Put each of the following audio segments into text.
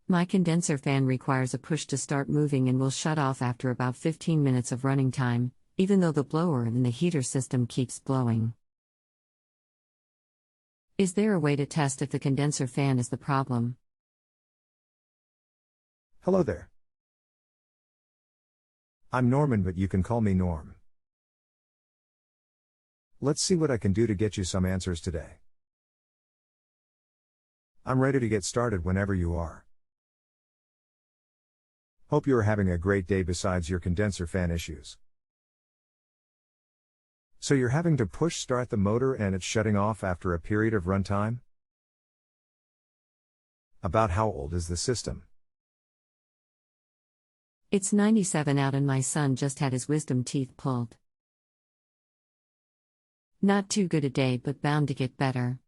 My condenser fan requires a push to start moving and will shut off after about 15 minutes of running time, even though the blower in the heater system keeps blowing. Is there a way to test if the condenser fan is the problem? Hello there. I'm Norman, but you can call me Norm. Let's see what I can do to get you some answers today. I'm ready to get started whenever you are. Hope you are having a great day besides your condenser fan issues. So you're having to push start the motor and it's shutting off after a period of runtime? About how old is the system? It's 97 out and my son just had his wisdom teeth pulled. Not too good a day, but bound to get better.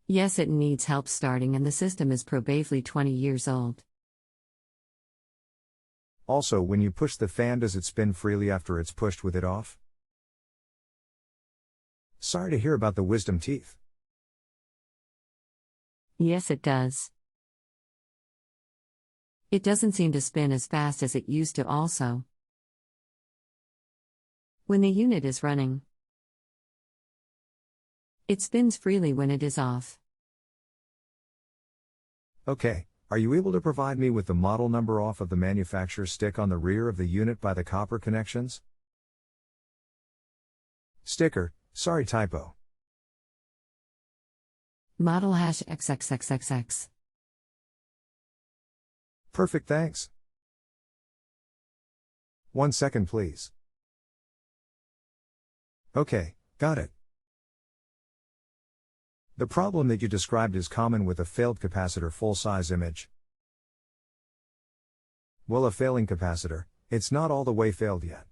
Yes, it needs help starting and the system is probably 20 years old. Also, when you push the fan, does it spin freely after it's pushed with it off? Sorry to hear about the wisdom teeth. Yes, it does. It doesn't seem to spin as fast as it used to also. When the unit is running, it spins freely when it is off. Okay, are you able to provide me with the model number off of the manufacturer's stick on the rear of the unit by the copper connections? Sticker, sorry typo. Model #XXXXX. Perfect, thanks. 1 second please. Okay, got it. The problem that you described is common with a failed capacitor full-size image. Well, a failing capacitor, it's not all the way failed yet.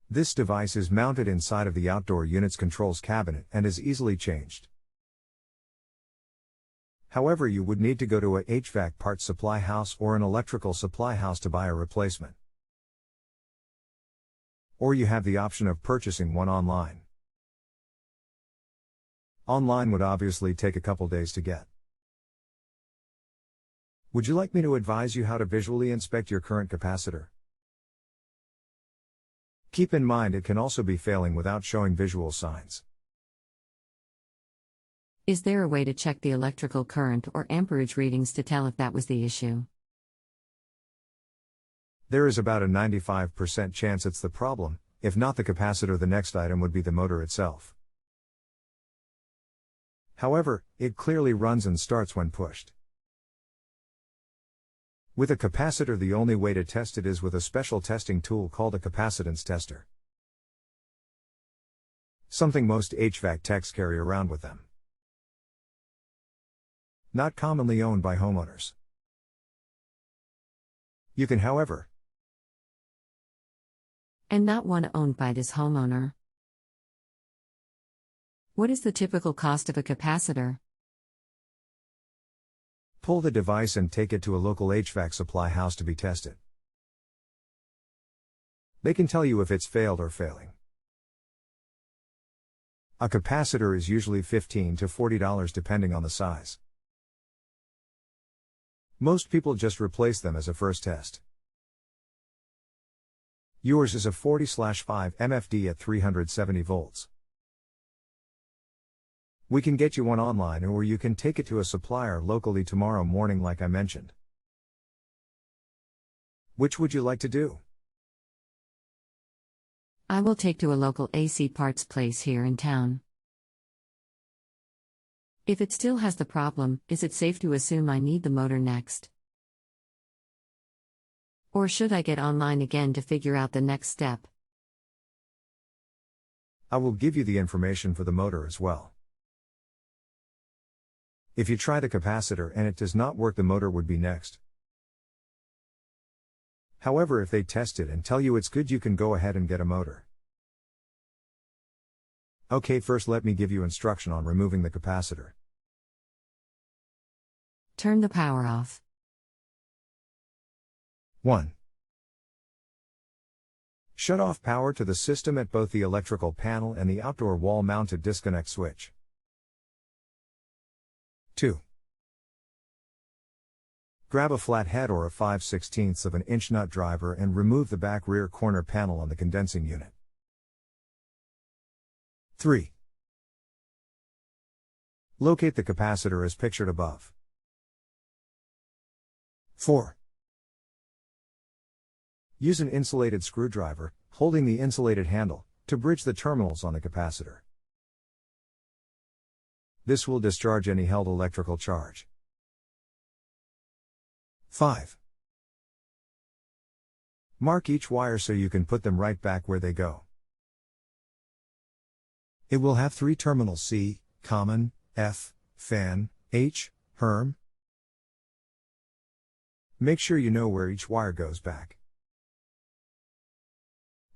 This device is mounted inside of the outdoor unit's controls cabinet and is easily changed. However, you would need to go to a HVAC parts supply house or an electrical supply house to buy a replacement. Or you have the option of purchasing one online. Online would obviously take a couple days to get. Would you like me to advise you how to visually inspect your current capacitor? Keep in mind it can also be failing without showing visual signs. Is there a way to check the electrical current or amperage readings to tell if that was the issue? There is about a 95% chance it's the problem. If not the capacitor, the next item would be the motor itself. However, it clearly runs and starts when pushed. With a capacitor, the only way to test it is with a special testing tool called a capacitance tester. Something most HVAC techs carry around with them. Not commonly owned by homeowners. You can, however, and not one owned by this homeowner. What is the typical cost of a capacitor? Pull the device and take it to a local HVAC supply house to be tested. They can tell you if it's failed or failing. A capacitor is usually $15 to $40 depending on the size. Most people just replace them as a first test. Yours is a 40/5 MFD at 370 volts. We can get you one online, or you can take it to a supplier locally tomorrow morning like I mentioned. Which would you like to do? I will take to a local AC parts place here in town. If it still has the problem, is it safe to assume I need the motor next? Or should I get online again to figure out the next step? I will give you the information for the motor as well. If you try the capacitor and it does not work, the motor would be next. However, if they test it and tell you it's good, you can go ahead and get a motor. Okay, first let me give you instruction on removing the capacitor. Turn the power off. 1. Shut off power to the system at both the electrical panel and the outdoor wall-mounted disconnect switch. 2. Grab a flat head or a 5/16 of an inch nut driver and remove the back rear corner panel on the condensing unit. 3. Locate the capacitor as pictured above. 4. Use an insulated screwdriver, holding the insulated handle, to bridge the terminals on the capacitor. This will discharge any held electrical charge. 5. Mark each wire so you can put them right back where they go. It will have 3 terminals: C, common, F, fan, H, HERM. Make sure you know where each wire goes back.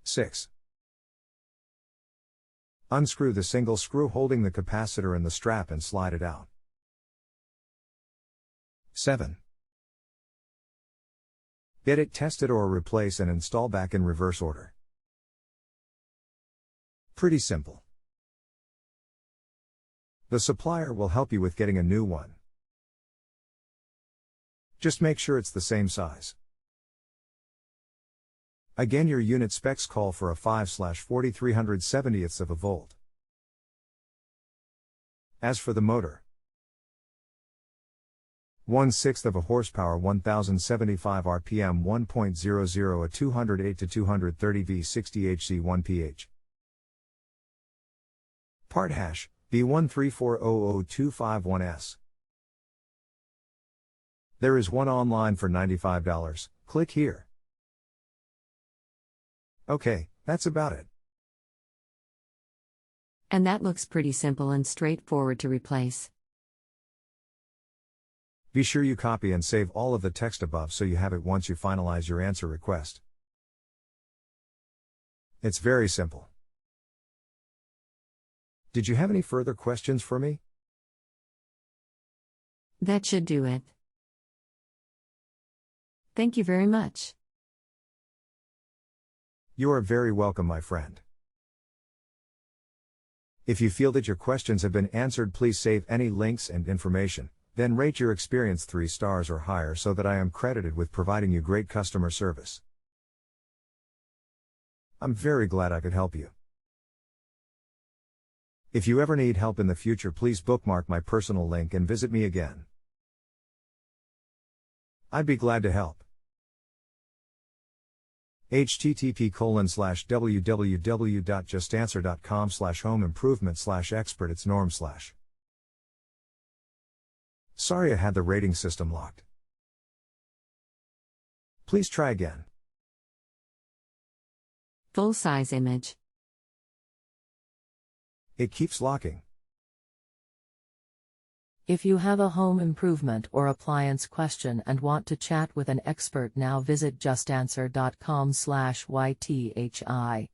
6. Unscrew the single screw holding the capacitor and the strap and slide it out. 7. Get it tested or replace and install back in reverse order. Pretty simple. The supplier will help you with getting a new one. Just make sure it's the same size. Again, your unit specs call for a 5/4370ths of a volt. As for the motor, 1/6 of a horsepower, 1075 RPM, 1.00, a 208 to 230 V60 HC 1 pH. Part hash B134000251S. There is one online for $95. Click here. Okay, that's about it. And that looks pretty simple and straightforward to replace. Be sure you copy and save all of the text above so you have it once you finalize your answer request. It's very simple. Did you have any further questions for me? That should do it. Thank you very much. You are very welcome, my friend. If you feel that your questions have been answered, please save any links and information, then rate your experience 3 stars or higher so that I am credited with providing you great customer service. I'm very glad I could help you. If you ever need help in the future, please bookmark my personal link and visit me again. I'd be glad to help. http://www.justanswer.com/home-improvement/expert. Sorry I had the rating system locked. Please try again. Full size image. It keeps locking. If you have a home improvement or appliance question and want to chat with an expert now, visit JustAnswer.com/YTHI.